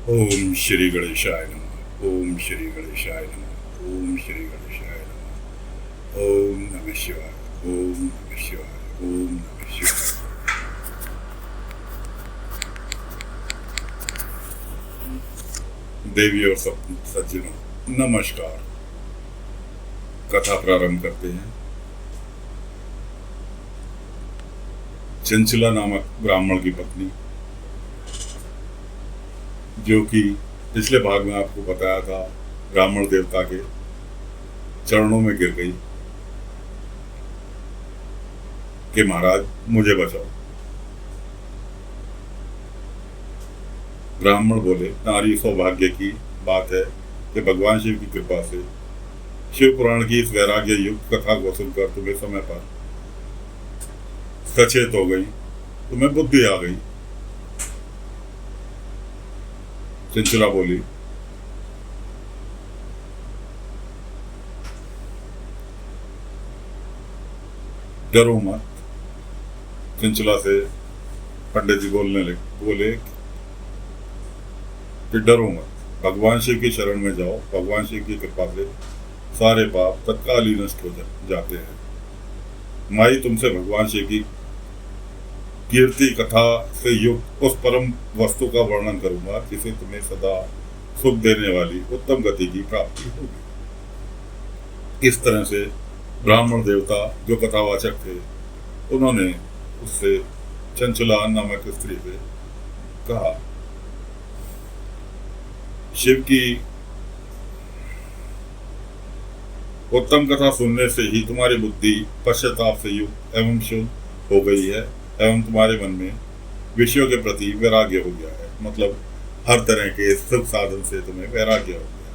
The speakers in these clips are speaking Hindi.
ओम श्री गणेशाय नमः। ओम श्री गणेशाय नमः। ओम श्री गणेशाय नमः। ओम नमः शिवाय। ओम नमः शिवाय। ओम नमः शिवाय। देवी और सब सज्जनों नमस्कार। कथा प्रारंभ करते हैं। चंचला नामक ब्राह्मण की पत्नी, जो कि पिछले भाग में आपको बताया था, ब्राह्मण देवता के चरणों में गिर गई कि महाराज मुझे बचाओ। ब्राह्मण बोले, नारी सौभाग्य की बात है कि भगवान शिव की कृपा से शिव पुराण की इस वैराग्य युक्त कथा को सुनकर तुम्हें समय पर सचेत हो गई, तुम्हें बुद्धि आ गई। चंचला बोली, डरो मत। चंचला से पंडित जी बोले कि डरो मत, भगवान शिव की शरण में जाओ। भगवान शिव की कृपा से सारे पाप तत्काल ही नष्ट हो जाते हैं। माई तुमसे भगवान शिव की कीर्ति कथा से युक्त उस परम वस्तु का वर्णन करूंगा जिसे तुम्हें सदा सुख देने वाली उत्तम गति की प्राप्ति होगी। इस तरह से ब्राह्मण देवता जो कथावाचक थे, उन्होंने उससे, चंचला नामक स्त्री से कहा, शिव की उत्तम कथा सुनने से ही तुम्हारी बुद्धि पश्चाताप से युक्त एवं शुद्ध हो गई है एवं तुम्हारे मन में विषयों के प्रति वैराग्य हो गया है। मतलब हर तरह के सुख साधन से तुम्हें वैराग्य हो गया।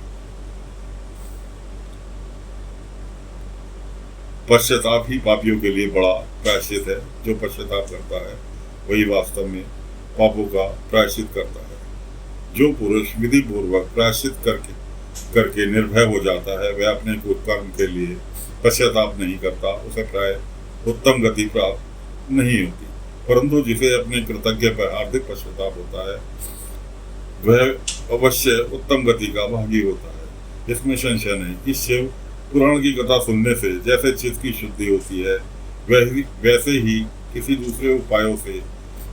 पश्चाताप ही पापियों के लिए बड़ा प्रायश्चित है। जो पश्चाताप करता है वही वास्तव में पापों का प्रायश्चित करता है। जो पुरुष विधि पूर्वक प्रायश्चित करके निर्भय हो जाता है, वह अपने कुकर्म के लिए पश्चाताप नहीं करता, उसे प्राय उत्तम गति प्राप्त नहीं होती। परंतु जिसे अपने कृतज्ञ पर हार्दिक पश्चाताप होता है, वह अवश्य उत्तम गति का भागी होता है, इसमें संशय नहीं। इस शिव पुराण की कथा सुनने से जैसे चित्त की शुद्धि होती है, वैसे ही किसी दूसरे उपायों से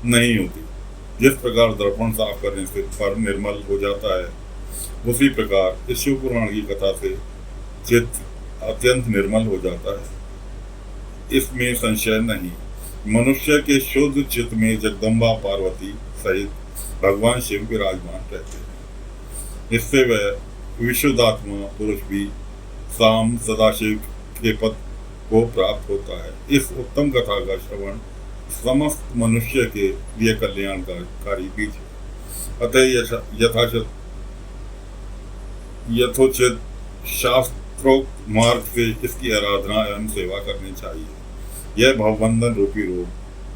नहीं होती। जिस प्रकार दर्पण साफ करने से पर निर्मल हो जाता है, उसी प्रकार इस शिव पुराण की कथा से चित्त अत्यंत निर्मल हो जाता है, इसमें संशय नहीं। मनुष्य के शुद्ध चित्त में जगदम्बा पार्वती सहित भगवान शिव विराजमान रहते हैं। इससे वह विशुद्धात्मा पुरुष भी साम सदाशिव के पद को प्राप्त होता है। इस उत्तम कथा का श्रवण समस्त मनुष्य के लिए कल्याणकारी बीज है। अतः यथोचित शास्त्रोक्त मार्ग से इसकी आराधना एवं सेवा करनी चाहिए। यह भवबंधन रूपी रोग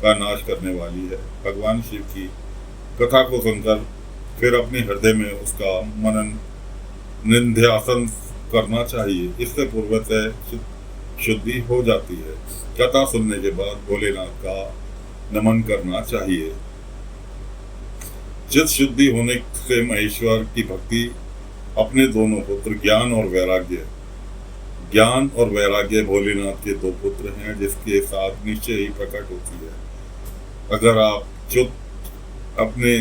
का नाश करने वाली है। भगवान शिव की कथा को सुनकर फिर अपने हृदय में उसका मनन निध्यासन करना चाहिए। इससे पूर्वतः शुद्धि हो जाती है। कथा सुनने के बाद भोलेनाथ का नमन करना चाहिए। चित्त शुद्धि होने से महेश्वर की भक्ति अपने दोनों पुत्र ज्ञान और वैराग्य भोलेनाथ के दो पुत्र हैं, जिसके साथ निश्चय ही प्रकट होती है। अगर आप अपने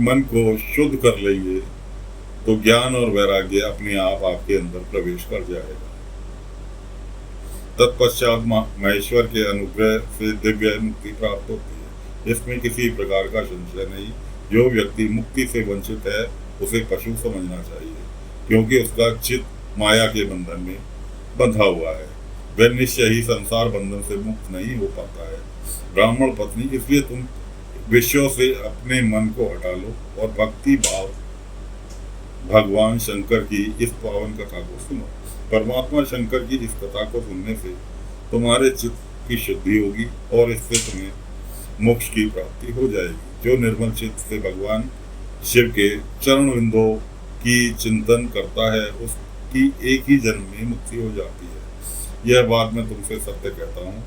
मन को शुद्ध कर लेंगे तो ज्ञान और वैराग्य अपने आप आपके अंदर प्रवेश कर जाएगा। तत्पश्चात महेश्वर के अनुग्रह से दिव्य मुक्ति प्राप्त होती है। इसमें किसी प्रकार का संशय नहीं। जो व्यक्ति मुक्ति से वंचित है, उसे पशु समझना चाहिए, क्योंकि उसका चित्त माया के बंधन में बंधा हुआ है। वह निश्चय ही संसार बंधन से मुक्त नहीं हो पाता है। ब्राह्मण पत्नी, इसलिए तुम विषयों से अपने मन को हटा लो और भक्ति भाव भगवान शंकर की इस पावन कथा को सुनो। परमात्मा शंकर की इस कथा को सुनने से तुम्हारे चित्त की शुद्धि होगी और इससे तुम्हें मोक्ष की प्राप्ति हो जाएगी। जो निर्मल चित्त से भगवान शिव के चरण बिंदों की चिंतन करता है, उसकी एक ही जन्म में मुक्ति हो जाती है। यह बात मैं तुमसे सत्य कहता हूँ।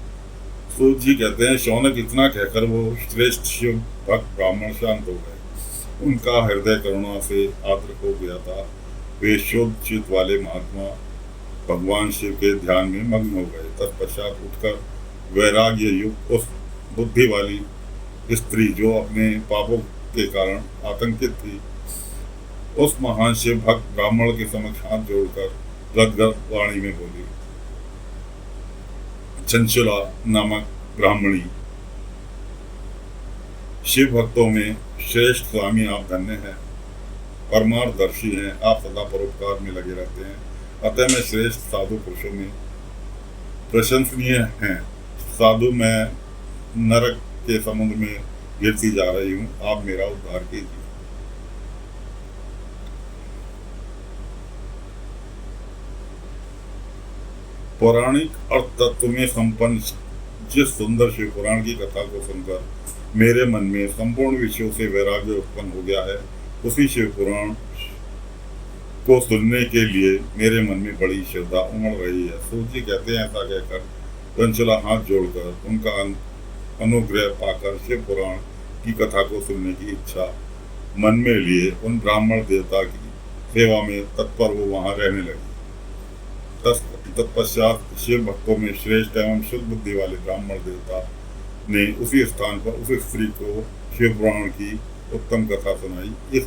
सूत जी कहते हैं, शौनक इतना कहकर वो श्रेष्ठ शिव भक्त ब्राह्मण शांत हो गए। उनका हृदय करुणा से आर्द्र हो गया था। वे शुद्ध चित्त वाले महात्मा भगवान शिव के ध्यान में मग्न हो गए। तत्पश्चात उठकर वैराग्य युक्त उस बुद्धि वाली स्त्री जो अपने पापों के कारण आतंकित थी, उस महान शिव भक्त ब्राह्मण के समक्ष हाथ जोड़कर गदगद वाणी में बोली, चंचला नामक ब्राह्मणी, शिव भक्तों में श्रेष्ठ स्वामी आप धन्य हैं, परमार्थदर्शी हैं, आप सदा परोपकार में लगे रहते हैं, अतः मैं श्रेष्ठ साधु पुरुषों में प्रशंसनीय हैं। साधु मैं नरक के समुद्र में गिरती जा रही हूँ, आप मेरा उद्धार कीजिए। पौराणिक अर्थ तत्व में संपन्न जिस सुंदर शिव पुराण की कथा को सुनकर मेरे मन में संपूर्ण विषयों से वैराग्य उत्पन्न हो गया है, उसी शिव पुराण को सुनने के लिए मेरे मन में बड़ी श्रद्धा उमड़ रही है। सूत जी कहते हैं, ऐसा कहकर चंचला हाथ जोड़कर उनका अनुग्रह पाकर शिव पुराण की कथा को सुनने की इच्छा मन में लिए उन ब्राह्मण देवता की सेवा में तत्पर वो वहां रहने लगी। तत्पश्चात शिव भक्तों में श्रेष्ठ एवं शुद्ध बुद्धि वाले ब्राह्मण देवता ने उसी स्थान पर उस स्त्री को शिव पुराण की उत्तम कथा सुनाई। इस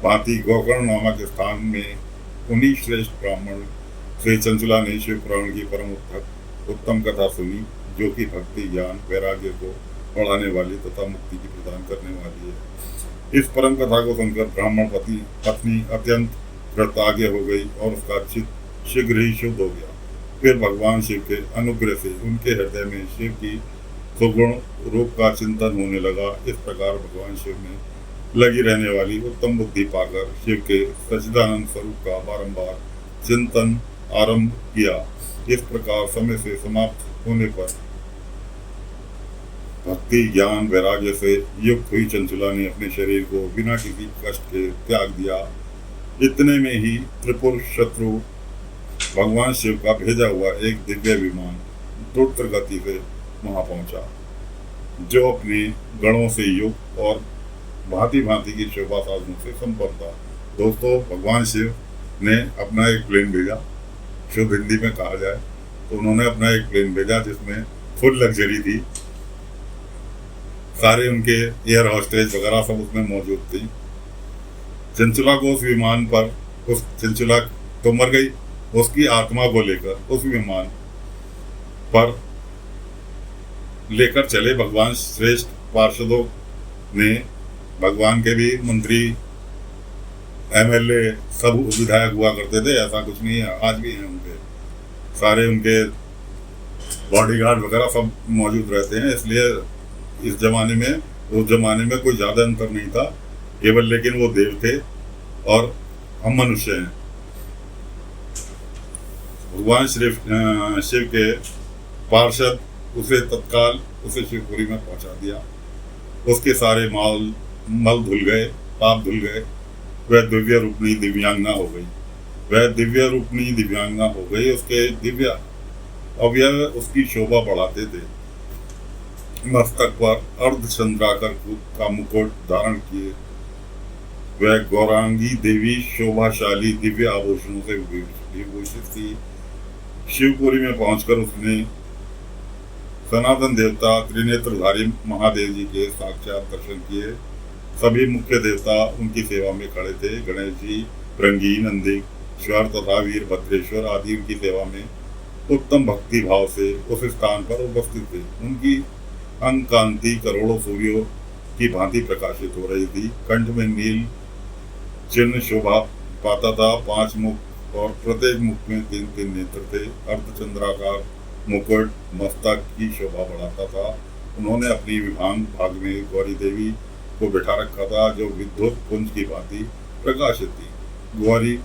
भांति गोकर्ण नामक स्थान में उन्हीं श्रेष्ठ ब्राह्मण से चंचला ने शिव पुराण की परम उत्तम कथा सुनी, जो कि भक्ति, ज्ञान, वैराग्य को बढ़ाने वाली तथा मुक्ति की प्रदान करने वाली है। इस परम कथा को सुनकर ब्राह्मण पत्नी अत्यंत कृतज्ञ हो गई और उसका चित्त शीघ्र ही शुद्ध हो गया। फिर भगवान शिव के अनुग्रह से उनके हृदय में शिव की सुगुण रूप का चिंतन होने लगा। इस प्रकार भगवान शिव में लगी रहने वाली उत्तम बुद्धि पाकर शिव के सच्चिदानंद स्वरूप का बारंबार चिंतन आरंभ किया। इस प्रकार समय से समाप्त होने पर भक्ति, ज्ञान, वैराग्य से युक्त हुई चंचला ने अपने शरीर को बिना किसी कष्ट के त्याग दिया। इतने में ही त्रिपुर शत्रु भगवान शिव का भेजा हुआ एक दिव्य विमान द्रुत गति से वहां पहुंचा, जो अपने गणों से युक्त और भांति भांति की शोभा साधनों से संपन्न था। दोस्तों, भगवान शिव ने अपना एक प्लेन भेजा, शुद्ध हिंदी में कहा जाए तो उन्होंने अपना एक प्लेन भेजा जिसमें फुल लग्जरी थी। सारे उनके एयर हॉस्टेज वगैरह सब उसमें मौजूद थी। चंचला को उस विमान पर, उस चंचला तो मर गई, उसकी आत्मा को लेकर उस विमान पर लेकर चले भगवान श्रेष्ठ पार्षदों ने। भगवान के भी मंत्री, एमएलए सब विधायक हुआ करते थे, ऐसा कुछ नहीं है, आज भी हैं उनके सारे, उनके बॉडीगार्ड वगैरह सब मौजूद रहते हैं। इसलिए इस जमाने में उस जमाने में कोई ज़्यादा अंतर नहीं था, केवल लेकिन वो देव थे और हम मनुष्य हैं। भगवान शिव के पार्षद उसे तत्काल उसे शिवपुरी में पहुंचा दिया। उसके सारे मल धुल गए, पाप धुल गए। वह दिव्य रूपनी दिव्यांगना हो गई। उसके दिव्य अवयव उसकी शोभा बढ़ाते थे। मस्तक पर अर्धचंद्राकार का मुकुट धारण किए वह गौरांगी देवी शोभाशाली दिव्य आभूषणों से विभूषित थी। शिवपुरी में पहुंचकर उसने सनातन देवता त्रिनेत्रधारी महादेव जी के साक्षात दर्शन किए। सभी मुख्य देवता उनकी सेवा में खड़े थे। गणेश जी, भृंगी, नंदीश्वर तथा वीरभद्रेश्वर आदि उनकी सेवा में उत्तम भक्ति भाव से उस स्थान पर उपस्थित थे। उनकी अंग कांति करोड़ों सूर्यों की भांति प्रकाशित हो रही थी। कंठ में नील चिन्ह शोभा पाता था। 5 मुख और प्रत्येक मुख में 3-3 नेत्र थे। अर्धचंद्राकार मुकुट मस्तक की शोभा बढ़ाता था। उन्होंने अपनी विभाग भाग में गौरी देवी को बैठा रखा था, जो विद्युत पुंज की भांति प्रकाशित थी। गौरी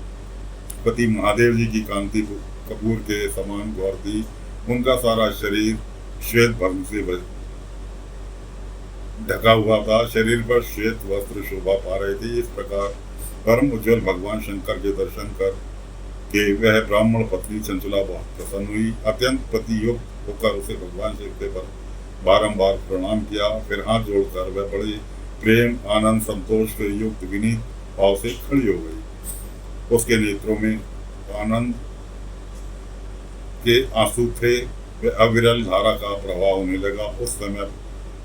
पति महादेव जी की कांति कपूर के समान गौर थी। उनका सारा शरीर श्वेत भस्म से ढका हुआ था। शरीर पर श्वेत वस्त्र शोभा पा रहे थे। इस प्रकार परम उज्ज्वल भगवान शंकर के दर्शन कर के वह ब्राह्मण पत्नी चंचला बहुत प्रसन्न हुई। अत्यंत पति युक्त होकर उसे भगवान शिव के पर बारंबार प्रणाम किया। फिर हाथ जोड़कर वह बड़े प्रेम आनंद संतोष से युक्त विनीत भाव से खड़ी हो गई। उसके नेत्रों में आनंद के आंसू थे, वे अविरल धारा का प्रवाह होने लगा। उस समय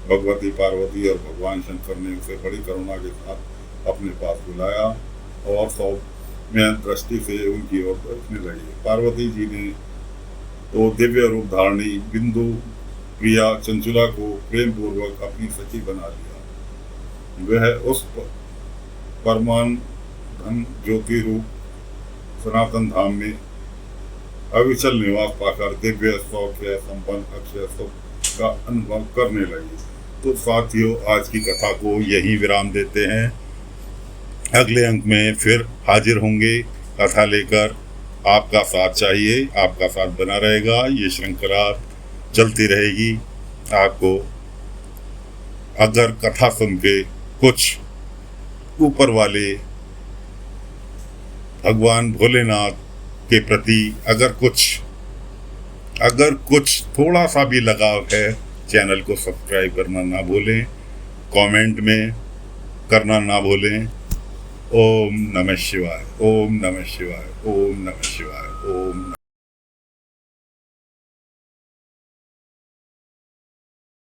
भगवती पार्वती और भगवान शंकर ने उसे बड़ी करुणा के साथ अपने पास बुलाया और सौम्य दृष्टि से उनकी ओर देखने लगे। पार्वती जी ने तो दिव्य रूप धारणी बिंदु प्रिया चंचुला को प्रेम पूर्वक अपनी सखी बना लिया। वह उस परमान धन ज्योति रूप सनातन धाम में अविचल निवास पाकर दिव्य सौख्य संपन्न अक्षय सुख का अनुभव करने लगी। तो साथियों, आज की कथा को यही विराम देते हैं। अगले अंक में फिर हाजिर होंगे कथा लेकर। आपका साथ चाहिए, आपका साथ बना रहेगा, ये श्रृंखला चलती रहेगी। आपको अगर कथा सुन के कुछ ऊपर वाले भगवान भोलेनाथ के प्रति अगर कुछ थोड़ा सा भी लगाव है, चैनल को सब्सक्राइब करना ना भूलें, कमेंट में करना ना भूलें। ओम नमः शिवाय, ओम नमः शिवाय, ओम नमः शिवाय, ओम